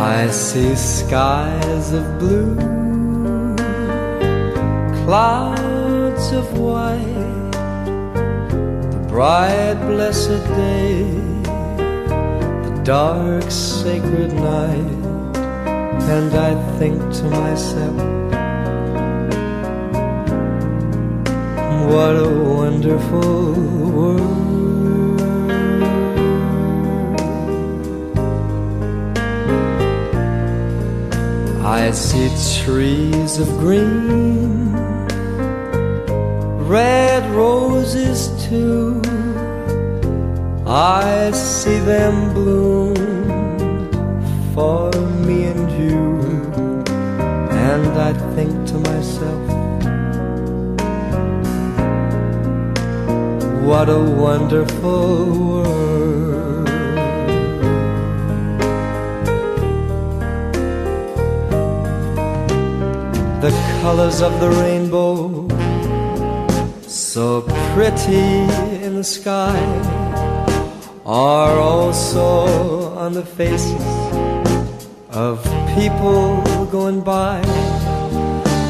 I see skies of blue, clouds of white, the bright blessed day, the dark sacred night, and I think to myself, what a wonderful world. I see trees of green, red roses too. I see them bloom for me and you, and I think to myself, what a wonderful world. The colors of the rainbow, so pretty in the sky, are also on the faces of people going by.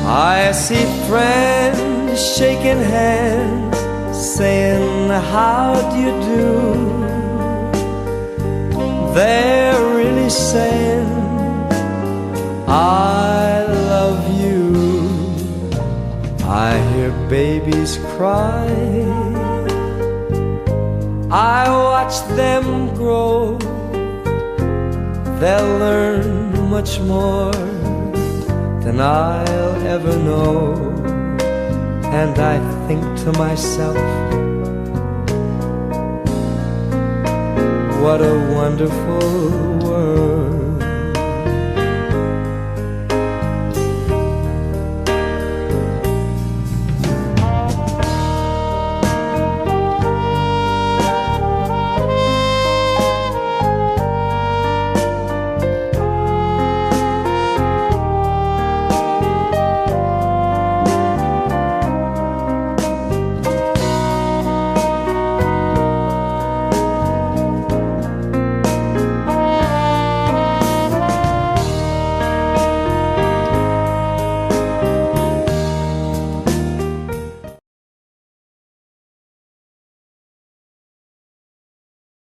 I see friends shaking hands, saying, how do you do? They're really saying, I love you. I hear babies cry, I watch them grow. They'll learn much more than I'll ever know, and I think to myself, what a wonderful world.